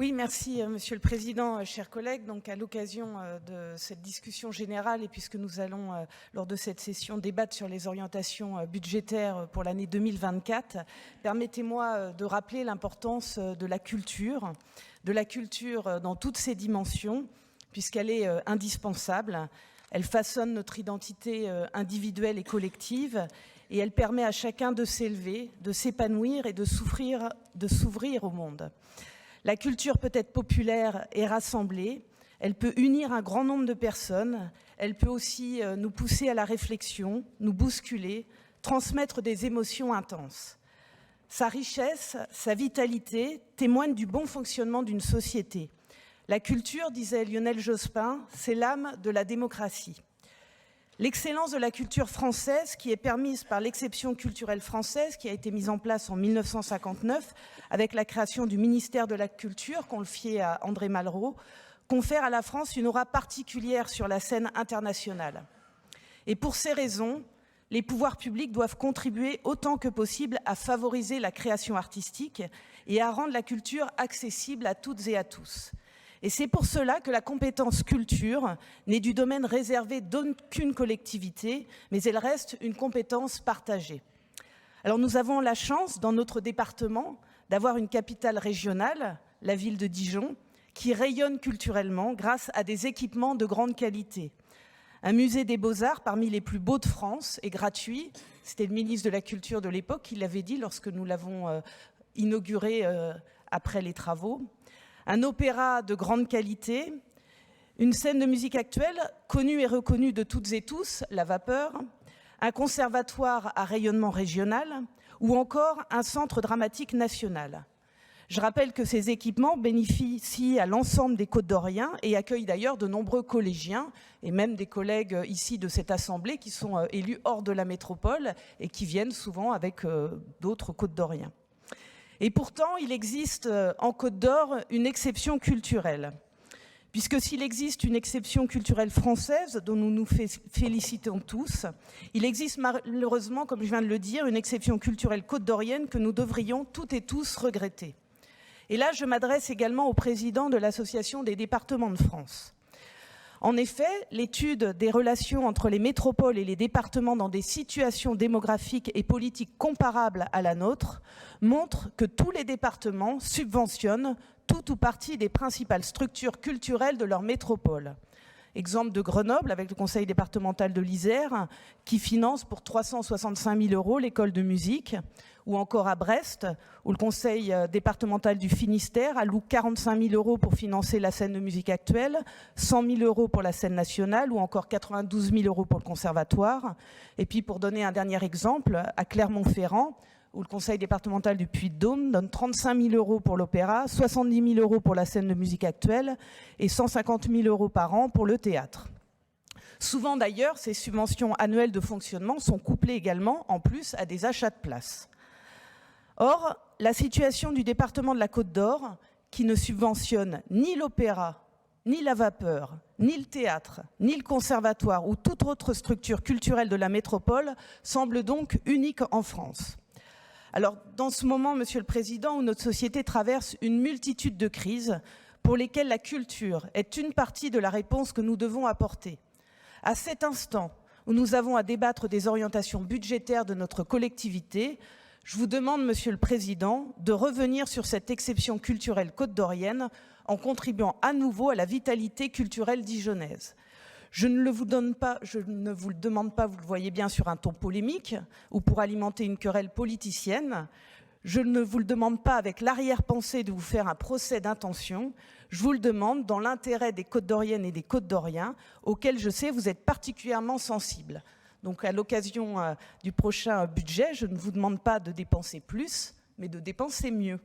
Oui, merci Monsieur le Président, chers collègues. Donc à l'occasion de cette discussion générale et puisque nous allons lors de cette session débattre sur les orientations budgétaires pour l'année 2024, permettez-moi de rappeler l'importance de la culture dans toutes ses dimensions puisqu'elle est indispensable. Elle façonne notre identité individuelle et collective et elle permet à chacun de s'élever, de s'épanouir et de s'ouvrir au monde. La culture peut être populaire et rassemblée, elle peut unir un grand nombre de personnes, elle peut aussi nous pousser à la réflexion, nous bousculer, transmettre des émotions intenses. Sa richesse, sa vitalité témoignent du bon fonctionnement d'une société. La culture, disait Lionel Jospin, c'est l'âme de la démocratie. L'excellence de la culture française, qui est permise par l'exception culturelle française, qui a été mise en place en 1959, avec la création du ministère de la Culture, confié à André Malraux, confère à la France une aura particulière sur la scène internationale. Et pour ces raisons, les pouvoirs publics doivent contribuer autant que possible à favoriser la création artistique et à rendre la culture accessible à toutes et à tous. Et c'est pour cela que la compétence culture n'est du domaine réservé d'aucune collectivité, mais elle reste une compétence partagée. Alors nous avons la chance, dans notre département, d'avoir une capitale régionale, la ville de Dijon, qui rayonne culturellement grâce à des équipements de grande qualité. Un musée des Beaux-Arts parmi les plus beaux de France est gratuit. C'était le ministre de la Culture de l'époque qui l'avait dit lorsque nous l'avons inauguré après les travaux. Un opéra de grande qualité, une scène de musique actuelle connue et reconnue de toutes et tous, La Vapeur, un conservatoire à rayonnement régional ou encore un centre dramatique national. Je rappelle que ces équipements bénéficient à l'ensemble des Côtes-d'Oriens et accueillent d'ailleurs de nombreux collégiens et même des collègues ici de cette assemblée qui sont élus hors de la métropole et qui viennent souvent avec d'autres Côtes-d'Oriens. Et pourtant, il existe en Côte d'Or une exception culturelle. Puisque s'il existe une exception culturelle française dont nous nous félicitons tous, il existe malheureusement, comme je viens de le dire, une exception culturelle côte-d'orienne que nous devrions toutes et tous regretter. Et là, je m'adresse également au président de l'Association des départements de France. En effet, l'étude des relations entre les métropoles et les départements dans des situations démographiques et politiques comparables à la nôtre montre que tous les départements subventionnent tout ou partie des principales structures culturelles de leur métropole. Exemple de Grenoble avec le conseil départemental de l'Isère qui finance pour 365 000 € l'école de musique, ou encore à Brest où le conseil départemental du Finistère alloue 45 000 € pour financer la scène de musique actuelle, 100 000 € pour la scène nationale ou encore 92 000 € pour le conservatoire. Et puis pour donner un dernier exemple, à Clermont-Ferrand, où le conseil départemental du Puy-de-Dôme donne 35 000 € pour l'opéra, 70 000 € pour la scène de musique actuelle et 150 000 € par an pour le théâtre. Souvent d'ailleurs, ces subventions annuelles de fonctionnement sont couplées également en plus à des achats de places. Or, la situation du département de la Côte d'Or, qui ne subventionne ni l'opéra, ni la vapeur, ni le théâtre, ni le conservatoire ou toute autre structure culturelle de la métropole, semble donc unique en France. Alors, dans ce moment, Monsieur le Président, où notre société traverse une multitude de crises pour lesquelles la culture est une partie de la réponse que nous devons apporter, à cet instant où nous avons à débattre des orientations budgétaires de notre collectivité, je vous demande, Monsieur le Président, de revenir sur cette exception culturelle côte-d'orienne en contribuant à nouveau à la vitalité culturelle dijonnaise. Je ne vous le demande pas, vous le voyez bien, sur un ton polémique ou pour alimenter une querelle politicienne. Je ne vous le demande pas avec l'arrière-pensée de vous faire un procès d'intention. Je vous le demande dans l'intérêt des Côtes-d'Oriennes et des Côtes-d'Oriens, auxquels je sais vous êtes particulièrement sensibles. Donc à l'occasion du prochain budget, je ne vous demande pas de dépenser plus, mais de dépenser mieux.